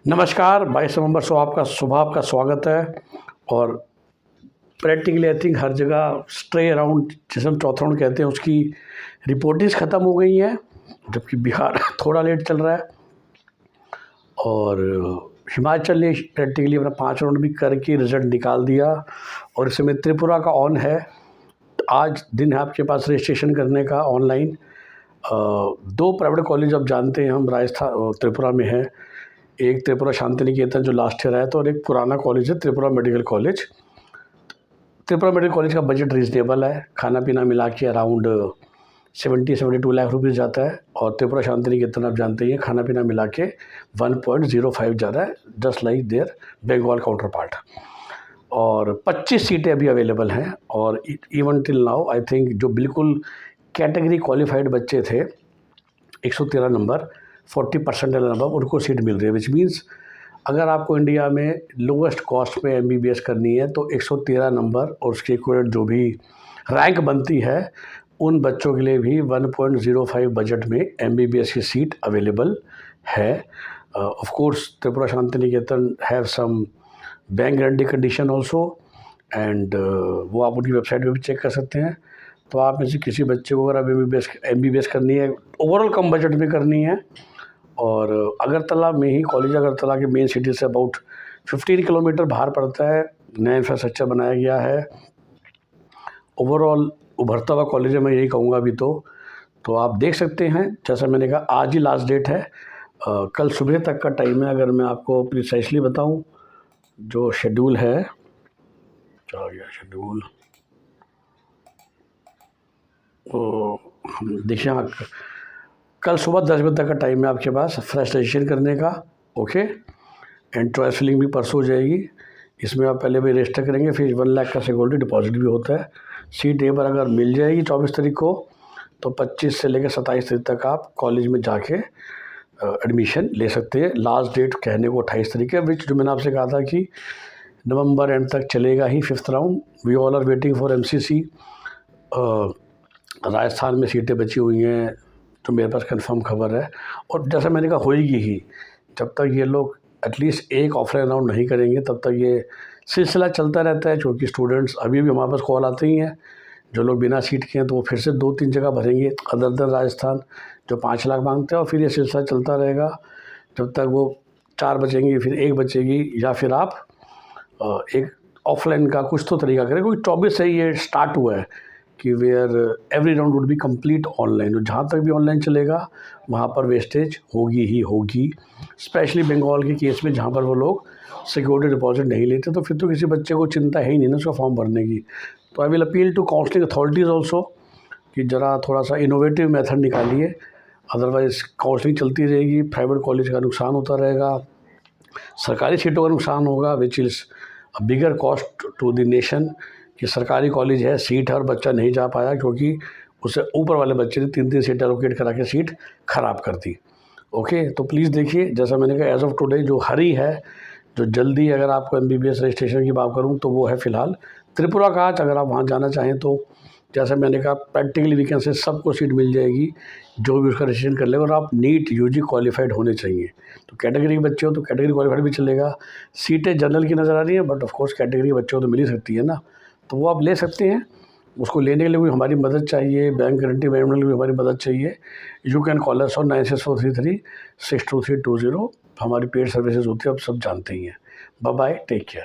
नमस्कार, 22 नवंबर सुबह आपका स्वागत है। और प्रैक्टिकली आई थिंक हर जगह स्ट्रे अराउंड जिसे हम चौथा राउंड कहते हैं उसकी रिपोर्टिंग्स ख़त्म हो गई हैं, जबकि बिहार थोड़ा लेट चल रहा है। और हिमाचल ने प्रैक्टिकली अपना 5 राउंड भी करके रिज़ल्ट निकाल दिया और इस समय त्रिपुरा का ऑन है। आज दिन है आपके पास रजिस्ट्रेशन करने का ऑनलाइन। 2 प्राइवेट कॉलेज अब जानते हैं हम राजस्थान त्रिपुरा में है। एक त्रिपुरा शांति निकेतन जो लास्ट ईयर आया था और एक पुराना कॉलेज है Tripura medical college. Tripura medical college का बजट रीजनेबल है, खाना पीना मिला के अराउंड 72 लाख रुपीज़ जाता है। और त्रिपुरा शांति निकेतन आप जानते ही हैं, खाना पीना मिला के 1.05 ज़्यादा है, just like their Bengal counterpart. और 25 सीटें अभी अवेलेबल हैं। और even till now I think जो बिल्कुल कैटेगरी क्वालिफाइड बच्चे थे 113 नंबर 40% नंबर उनको सीट मिल रही है। विच मीन्स अगर आपको इंडिया में लोवेस्ट कॉस्ट पे MBBS करनी है तो 113 नंबर और उसके इक्विवेलेंट जो भी रैंक बनती है उन बच्चों के लिए भी 1.05 बजट में MBBS की सीट अवेलेबल है। Of course Tripura Shantiniketan have some bank guarantee condition also and वो आप उनकी वेबसाइट पे भी चेक कर सकते हैं। तो आप में से किसी बच्चे को अगर MBBS करनी है, ओवरऑल कम बजट में करनी है, और अगरतला में ही कॉलेज अगरतला के main city say about 15 kilometre बाहर पड़ता है, नया इंफ्रास्ट्रक्चर बनाया गया है, ओवरऑल उभरता हुआ कॉलेज है, मैं यही कहूँगा अभी तो आप देख सकते हैं। जैसा मैंने कहा आज ही लास्ट डेट है, कल सुबह तक का टाइम है। अगर मैं आपको प्रिसाइसली बताऊँ जो शेड्यूल है, चला गया शेड्यूल, तो देखिए हाँ, कल सुबह 10 बजे तक का टाइम है आपके पास फ्रेश रजिस्ट्रेशन करने का। ओके, एंड चॉइस फिलिंग भी परसों हो जाएगी। इसमें आप पहले भी रजिस्टर करेंगे, फिर 1 लाख का सिक्योरिटी डिपॉजिट भी होता है। सीट ए पर अगर मिल जाएगी 24 तारीख को तो 25 से लेकर 27 तारीख तक आप कॉलेज में जाके एडमिशन ले सकते हैं। लास्ट डेट कहने को 28 तारीख है, विच जो मैंने आपसे कहा था कि नवंबर एंड तक चलेगा ही 5th round. We all are waiting for MCC। Rajasthan में सीटें बची हुई हैं तो मेरे पास कंफर्म खबर है। और जैसा मैंने कहा होएगी ही, जब तक ये लोग एटलीस्ट एक ऑफलाइन राउंड नहीं करेंगे तब तक ये सिलसिला चलता रहता है। क्योंकि स्टूडेंट्स अभी भी हमारे पास कॉल आते ही हैं, जो लोग बिना सीट के हैं तो वो फिर से 2-3 जगह भरेंगे अदर देन राजस्थान, जो 5 लाख मांगते हैं। और फिर ये सिलसिला चलता रहेगा जब तक वो 4 बचेंगी, फिर 1 बचेगी, या फिर आप एक ऑफलाइन का कुछ तो तरीका करें। क्योंकि 24 से ये स्टार्ट हुआ है कि where every round would be complete online. और जहाँ तक भी ऑनलाइन चलेगा वहाँ पर वेस्टेज होगी ही होगी, स्पेशली बंगाल के केस में जहाँ पर वो लोग सिक्योरिटी डिपॉजिट नहीं लेते। तो फिर तो किसी बच्चे को चिंता है ही नहीं ना उसका फॉर्म भरने की। तो I will appeal to counselling authorities also कि ज़रा थोड़ा सा इनोवेटिव मेथड निकालिए, अदरवाइज़ काउंसलिंग चलती रहेगी, प्राइवेट कॉलेज का नुकसान होता रहेगा, सरकारी सीटों का नुकसान होगा, which is a bigger cost to the nation. कि सरकारी कॉलेज है, सीट है और बच्चा नहीं जा पाया क्योंकि उसे ऊपर वाले बच्चे ने 3-3 सीट एलोकेट करा के सीट ख़राब कर दी। ओके, तो प्लीज़ देखिए, जैसा मैंने कहा एज़ ऑफ टुडे जो हरी है, जो जल्दी अगर आपको MBBS रजिस्ट्रेशन की बात करूं तो वो है फ़िलहाल त्रिपुरा का। अगर आप वहां जाना चाहें तो जैसा मैंने कहा प्रैक्टिकली वीकेंड से सबको सीट मिल जाएगी जो भी उसका रजिस्ट्रेशन कर लेगा। और आप नीट UG क्वालिफाइड होने चाहिए। तो कैटेगरी के बच्चे हो तो कैटेगरी क्वालिफाइड भी चलेगा। सीटें जनरल की नज़र आ रही हैं, बट ऑफकोर्स कैटेगरी के बच्चे हो तो मिल ही सकती है ना, तो वो आप ले सकते हैं। उसको लेने के लिए कोई हमारी मदद चाहिए, बैंक गारंटी मैनेजमेंट के लिए हमारी मदद चाहिए, you can call us on 9643362320। हमारी पेड सर्विसेज होती है, आप सब जानते ही हैं। Bye bye, take care.